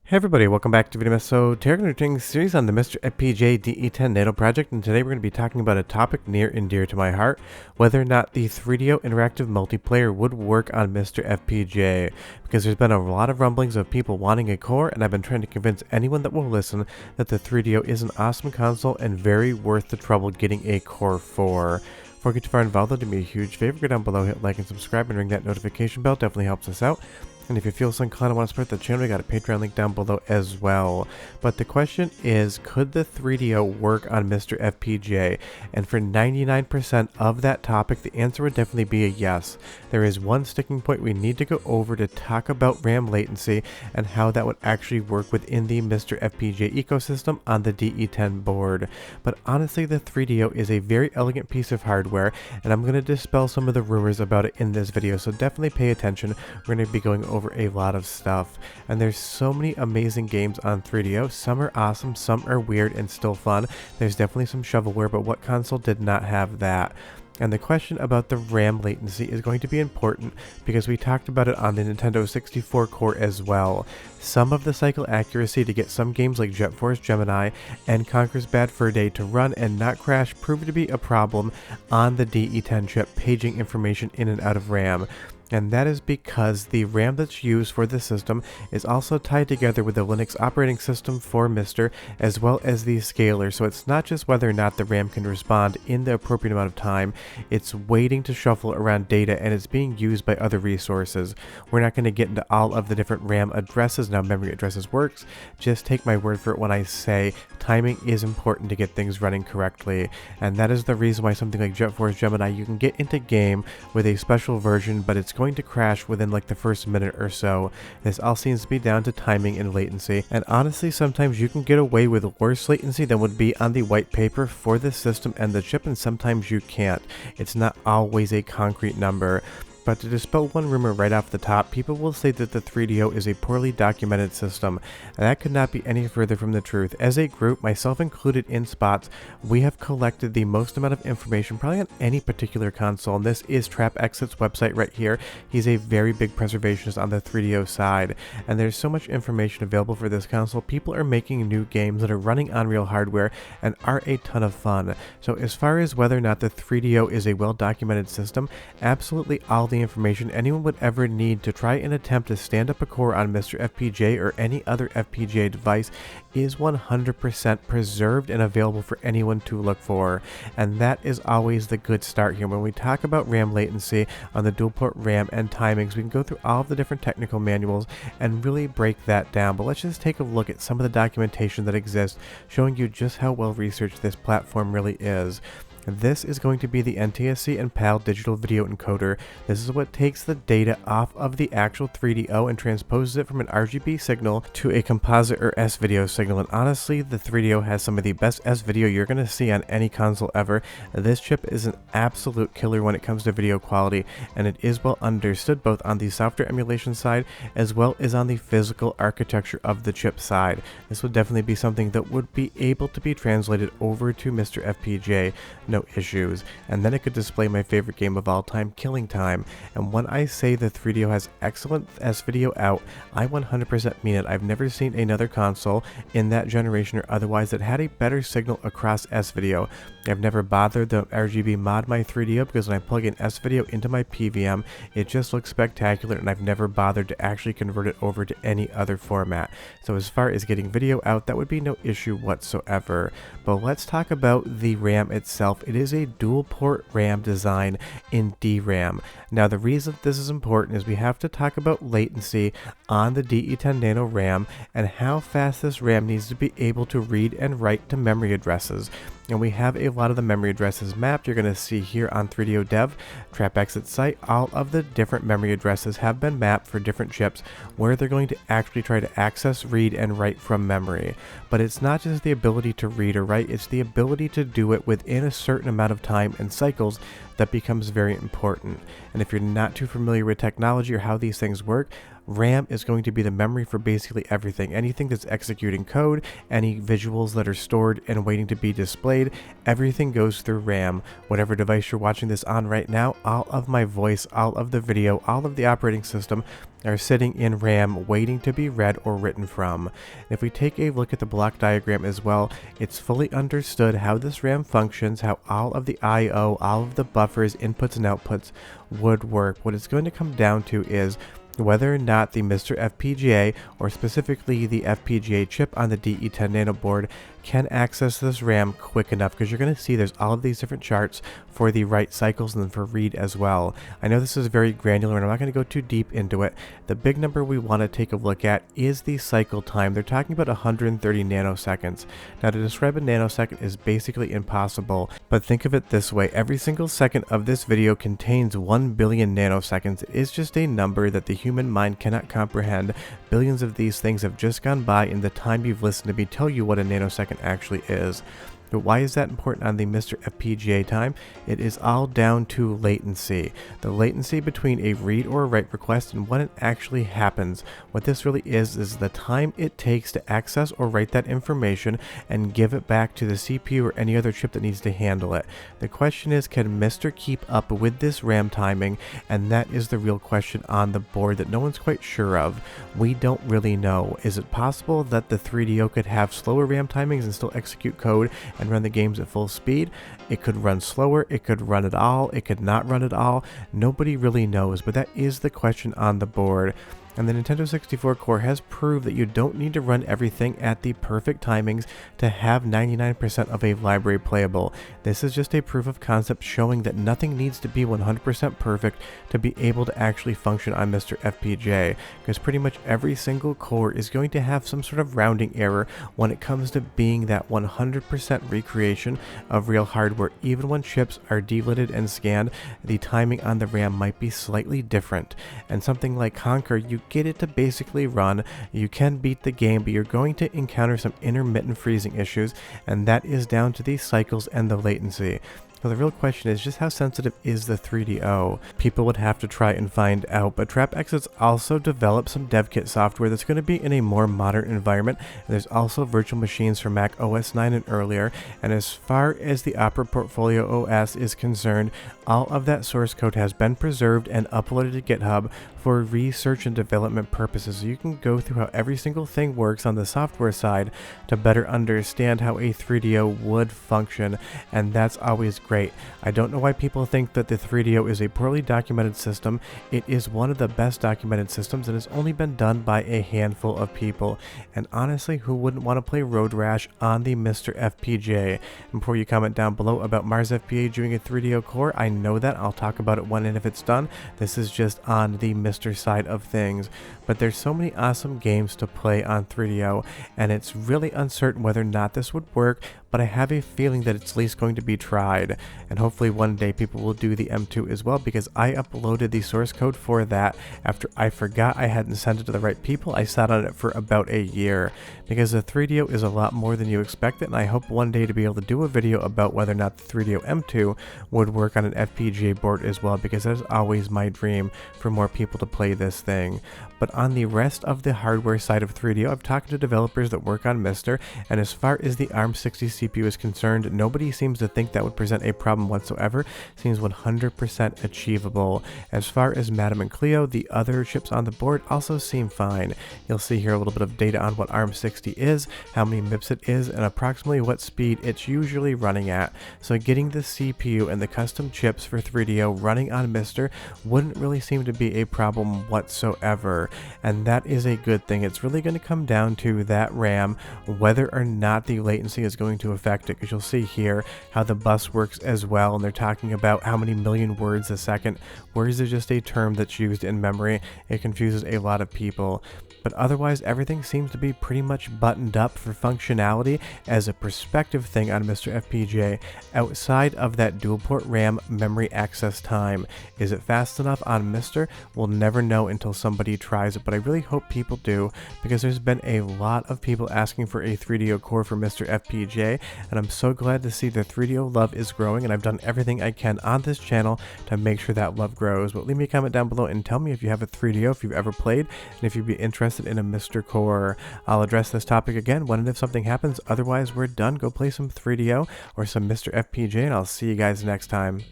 Hey everybody, welcome back to Video. So today we're going to be doing a series on the MiSTer FPGA DE10 Nano project, and today we're going to be talking about a topic near and dear to my heart, whether or not the 3DO interactive multiplayer would work on MiSTer FPGA, because there's been a lot of rumblings of people wanting a core, and I've been trying to convince anyone that will listen that the 3DO is an awesome console and very worth the trouble getting a core for. Before we get too far involved, though, do me a huge favor, go down below, hit like and subscribe, and ring that notification bell, definitely helps us out. And if you feel so inclined to want to support the channel, we got a Patreon link down below as well. But the question is, could the 3DO work on MiSTer FPGA? And for 99% of that topic, the answer would definitely be a yes. There is one sticking point we need to go over to talk about RAM latency and how that would actually work within the MiSTer FPGA ecosystem on the DE10 board. But honestly, the 3DO is a very elegant piece of hardware, and I'm going to dispel some of the rumors about it in this video, so definitely pay attention. We're going to be going over a lot of stuff, and there's so many amazing games on 3DO. Some are awesome, some are weird and still fun. There's definitely some shovelware, but what console did not have that? And the question about the RAM latency is going to be important because we talked about it on the Nintendo 64 core as well. Some of the cycle accuracy to get some games like Jet Force Gemini and Conker's Bad Fur Day to run and not crash proved to be a problem on the DE10 chip, paging information in and out of RAM. And that is because the RAM that's used for the system is also tied together with the Linux operating system for MiSTer, as well as the scaler. So it's not just whether or not the RAM can respond in the appropriate amount of time, it's waiting to shuffle around data, and it's being used by other resources. We're not going to get into all of the different RAM addresses, now memory addresses works. Just take my word for it when I say timing is important to get things running correctly. And that is the reason why something like Jet Force Gemini, you can get into game with a special version, but it's going to crash within like the first minute or so. This all seems to be down to timing and latency, and honestly sometimes you can get away with worse latency than would be on the white paper for the system and the chip, and sometimes you can't. It's not always a concrete number. But to dispel one rumor right off the top, people will say that the 3DO is a poorly documented system, and that could not be any further from the truth. As a group, myself included in Spots, we have collected the most amount of information probably on any particular console, and this is TrapExit's website right here. He's a very big preservationist on the 3DO side, and there's so much information available for this console. People are making new games that are running on real hardware and are a ton of fun. So as far as whether or not the 3DO is a well-documented system, absolutely all the information anyone would ever need to try and attempt to stand up a core on MiSTer FPGA or any other FPGA device is 100% preserved and available for anyone to look for. And that is always the good start here. When we talk about RAM latency on the dual port RAM and timings, we can go through all of the different technical manuals and really break that down. But let's just take a look at some of the documentation that exists, showing you just how well researched this platform really is. This is going to be the NTSC and PAL digital video encoder. This is what takes the data off of the actual 3DO and transposes it from an RGB signal to a composite or S-video signal. And honestly, the 3DO has some of the best S-video you're going to see on any console ever. This chip is an absolute killer when it comes to video quality, and it is well understood both on the software emulation side as well as on the physical architecture of the chip side. This would definitely be something that would be able to be translated over to MiSTer FPGA. No issues. And then it could display my favorite game of all time, Killing Time. And when I say the 3DO has excellent S-video out, I 100% mean it. I've never seen another console in that generation or otherwise that had a better signal across S-video. I've never bothered to RGB mod my 3DO because when I plug in S-video into my PVM, it just looks spectacular, and I've never bothered to actually convert it over to any other format. So as far as getting video out, that would be no issue whatsoever. But let's talk about the RAM itself. It is a dual port RAM design in DRAM. Now the reason this is important is we have to talk about latency on the DE10 Nano RAM and how fast this RAM needs to be able to read and write to memory addresses. And we have a lot of the memory addresses mapped. You're going to see here on 3DO Dev, TrapExit site, all of the different memory addresses have been mapped for different chips where they're going to actually try to access, read, and write from memory. But it's not just the ability to read or write, it's the ability to do it within a certain amount of time and cycles that becomes very important. And if you're not too familiar with technology or how these things work, RAM is going to be the memory for basically everything. Anything that's executing code, any visuals that are stored and waiting to be displayed, everything goes through RAM. Whatever device you're watching this on right now, all of my voice, all of the video, all of the operating system are sitting in RAM waiting to be read or written from. If we take a look at the block diagram as well, it's fully understood how this RAM functions, how all of the I/O, all of the buffers, inputs and outputs would work. What it's going to come down to is whether or not the MiSTer FPGA, or specifically the FPGA chip on the DE10 Nano board, can access this RAM quick enough, because you're going to see there's all of these different charts for the write cycles and then for read as well. I know this is very granular and I'm not going to go too deep into it. The big number we want to take a look at is the cycle time. They're talking about 130 nanoseconds. Now, to describe a nanosecond is basically impossible, but think of it this way: every single second of this video contains 1 billion nanoseconds. It is just a number that the human mind cannot comprehend. Billions of these things have just gone by in the time you've listened to me tell you what a nanosecond actually is. But why is that important on the MiSTer FPGA time? It is all down to latency. The latency between a read or write request and when it actually happens. What this really is the time it takes to access or write that information and give it back to the CPU or any other chip that needs to handle it. The question is, can MiSTer keep up with this RAM timing? And that is the real question on the board that no one's quite sure of. We don't really know. Is it possible that the 3DO could have slower RAM timings and still execute code and run the games at full speed? It could run slower, it could run at all, it could not run at all. Nobody really knows, but that is the question on the board. And the Nintendo 64 core has proved that you don't need to run everything at the perfect timings to have 99% of a library playable. This is just a proof of concept showing that nothing needs to be 100% perfect to be able to actually function on MiSTer FPGA, because pretty much every single core is going to have some sort of rounding error when it comes to being that 100% recreation of real hardware. Even when chips are delidded and scanned, the timing on the RAM might be slightly different. And something like Conquer, you get it to basically run, you can beat the game, but you're going to encounter some intermittent freezing issues, and that is down to the cycles and the latency. So the real question is just how sensitive is the 3DO? People would have to try and find out, but TrapX has also developed some dev kit software that's going to be in a more modern environment. And there's also virtual machines for Mac OS 9 and earlier, and as far as the Opera Portfolio OS is concerned, all of that source code has been preserved and uploaded to GitHub for research and development purposes. So you can go through how every single thing works on the software side to better understand how a 3DO would function, and that's always great. I don't know why people think that the 3DO is a poorly documented system. It is one of the best documented systems and has only been done by a handful of people. And honestly, who wouldn't want to play Road Rash on the MiSTer FPGA? And before you comment down below about Mars FPGA doing a 3DO core, I know that. I'll talk about it when and if it's done. This is just on the MiSTer side of things. But there's so many awesome games to play on 3DO, and it's really uncertain whether or not this would work, but I have a feeling that it's at least going to be tried. And hopefully one day people will do the M2 as well, because I uploaded the source code for that after I forgot I hadn't sent it to the right people. I sat on it for about a year, because the 3DO is a lot more than you expected, and I hope one day to be able to do a video about whether or not the 3DO M2 would work on an FPGA board as well, because that is always my dream for more people to play this thing. But on the rest of the hardware side of 3DO, I've talked to developers that work on MiSTer, and as far as the ARM60 CPU is concerned, nobody seems to think that would present a problem whatsoever. Seems 100% achievable. As far as Madam and Clio, the other chips on the board also seem fine. You'll see here a little bit of data on what ARM60 is, how many MIPS it is, and approximately what speed it's usually running at. So getting the CPU and the custom chips for 3DO running on MiSTer wouldn't really seem to be a problem whatsoever. And that is a good thing. It's really going to come down to that RAM, whether or not the latency is going to affect it, because you'll see here how the bus works as well, and they're talking about how many million words a second. Words is just a term that's used in memory. It confuses a lot of people. But otherwise, everything seems to be pretty much buttoned up for functionality as a perspective thing on MiSTer FPGA outside of that dual port RAM memory access time. Is it fast enough on MiSTer? We'll never know until somebody tries it, but I really hope people do, because there's been a lot of people asking for a 3DO core for MiSTer FPGA, and I'm so glad to see the 3DO love is growing. growing, and I've done everything I can on this channel to make sure that love grows. But leave me a comment down below and tell me if you have a 3DO, if you've ever played, and if you'd be interested in a MiSTer core. I'll address this topic again when and if something happens. Otherwise, we're done. Go play some 3DO or some MiSTer FPGA, and I'll see you guys next time.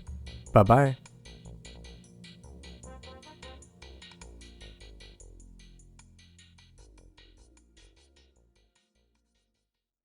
Bye-bye.